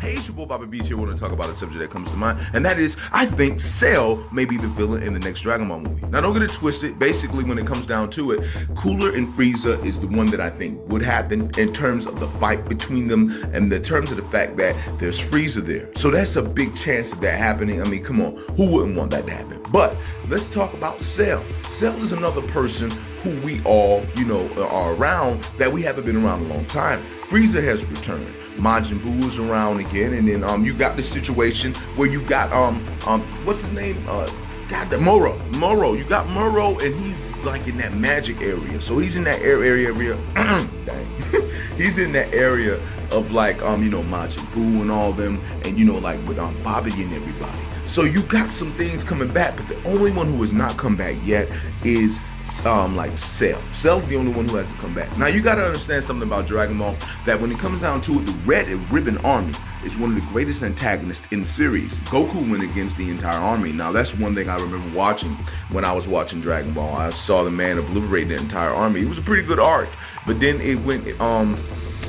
Hey, it's your boy Bobby Beach here. Want to talk about a subject that comes to mind, and that is, I think Cell may be the villain in the next Dragon Ball movie. Now, don't get it twisted. Basically, when it comes down to it, Cooler and Frieza is the one that I think would happen in terms of the fight between them, and in terms of the fact that there's Frieza there. So that's a big chance of that happening. I mean, come on, who wouldn't want that to happen? But let's talk about Cell. Cell is another person who we all, are around that we haven't been around a long time. Frieza has returned. Majin Buu is around again, and then you got this situation where you got what's his name? Moro. You got Moro, and he's like in that magic area. So he's in that area. Dang. He's in that area of like Majin Buu and all them, and like with Bobby and everybody. So you got some things coming back, but the only one who has not come back yet is like Cell. Cell's the only one who hasn't come back. Now you gotta understand something about Dragon Ball, that when it comes down to it, the Red Ribbon Army is one of the greatest antagonists in the series. Goku went against the entire army. Now that's one thing I remember watching when I was watching Dragon Ball. I saw the man obliterate the entire army. It was a pretty good arc, but then it went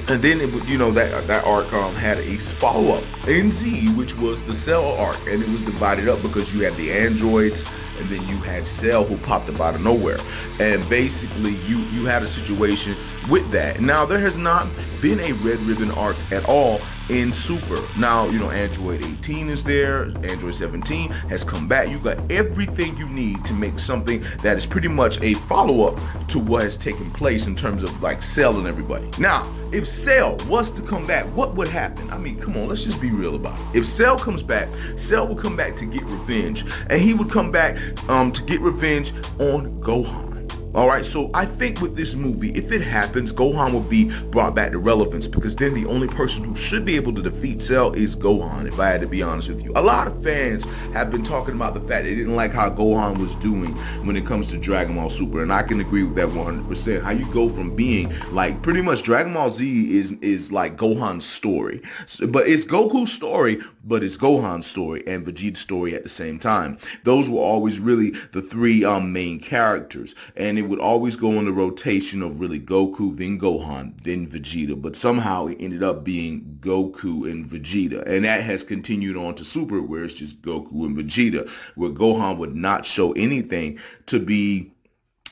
and then it would, that arc had a follow-up, NZ, which was the Cell arc, and it was divided up because you had the androids, and then you had Cell who popped up out of nowhere. And basically, you had a situation with that. Now, there has not been a Red Ribbon arc at all in Super. Now, Android 18 is there, Android 17 has come back. You got everything you need to make something that is pretty much a follow-up to what has taken place in terms of like Cell and everybody. Now, if Cell was to come back, what would happen? I mean, come on, let's just be real about it. If Cell comes back, Cell will come back to get revenge, and he would come back to get revenge on Gohan. All right, so I think with this movie, if it happens, Gohan will be brought back to relevance, because then the only person who should be able to defeat Cell is Gohan, if I had to be honest with you. A lot of fans have been talking about the fact they didn't like how Gohan was doing when it comes to Dragon Ball Super, and I can agree with that 100%. How you go from being like pretty much Dragon Ball Z is like Gohan's story, but it's Goku's story, but it's Gohan's story and Vegeta's story at the same time. Those were always really the three main characters, and it would always go in the rotation of really Goku, then Gohan, then Vegeta, but somehow it ended up being Goku and Vegeta, and that has continued on to Super, where it's just Goku and Vegeta, where Gohan would not show anything to be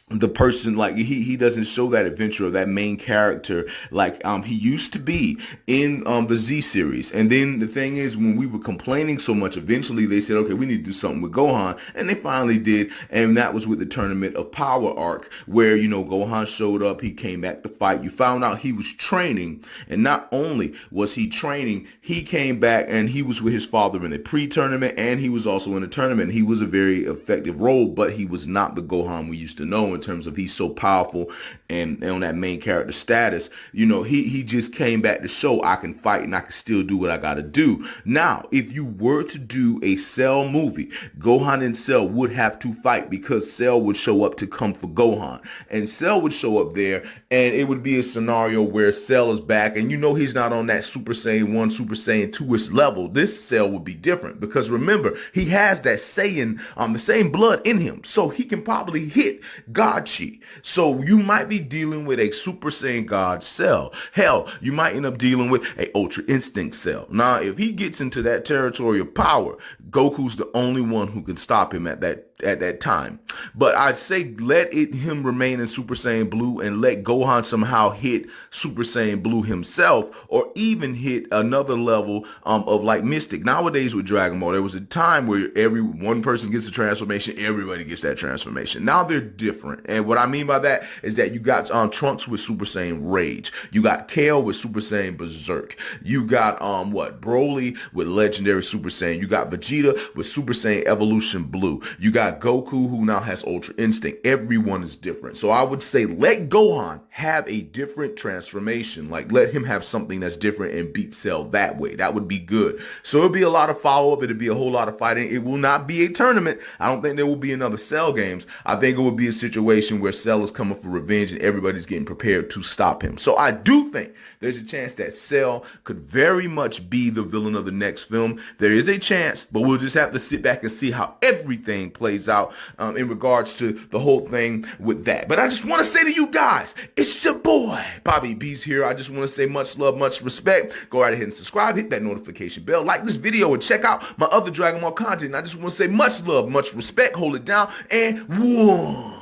the person, like he doesn't show that adventure of that main character like he used to be in the Z series. And then the thing is, when we were complaining so much, eventually they said, okay, we need to do something with Gohan, and they finally did, and that was with the Tournament of Power arc, where Gohan showed up, he came back to fight. You found out he was training, and not only was he training, he came back and he was with his father in the pre-tournament, and he was also in the tournament. He was a very effective role, but he was not the Gohan we used to know in terms of he's so powerful and on that main character status. He just came back to show I can fight and I can still do what I gotta do. Now, if you were to do a Cell movie, Gohan and Cell would have to fight, because Cell would show up to come for Gohan, and Cell would show up there, and it would be a scenario where Cell is back, and he's not on that Super Saiyan 1, Super Saiyan 2-ish level. This Cell would be different, because remember, he has that Saiyan, the same blood in him, so he can probably hit God Chi. So you might be dealing with a Super Saiyan God Cell. Hell, you might end up dealing with a Ultra Instinct Cell. Now, if he gets into that territory of power, Goku's the only one who can stop him at that time. But I'd say let him remain in Super Saiyan Blue, and let Gohan somehow hit Super Saiyan Blue himself, or even hit another level of like Mystic. Nowadays with Dragon Ball, there was a time where one person gets a transformation, everybody gets that transformation. Now they're different, and what I mean by that is that you got Trunks with Super Saiyan Rage, you got Kale with Super Saiyan Berserk, you got Broly with Legendary Super Saiyan, you got Vegeta with Super Saiyan Evolution Blue, you got Goku, who now has Ultra Instinct. Everyone is different. So I would say let Gohan have a different transformation. Like, let him have something that's different and beat Cell that way. That would be good. So it'll be a lot of follow-up. It'll be a whole lot of fighting. It will not be a tournament. I don't think there will be another Cell games. I think it will be a situation where Cell is coming for revenge and everybody's getting prepared to stop him. So I do think there's a chance that Cell could very much be the villain of the next film. There is a chance, but we'll just have to sit back and see how everything plays plays out in regards to the whole thing with that. But I just want to say to you guys, it's your boy, Bobby B's here. I just want to say much love, much respect. Go right ahead and subscribe, hit that notification bell, like this video, and check out my other Dragon Ball content. And I just want to say much love, much respect, hold it down, and one.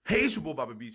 Hey, it's your boy, Bobby B's here.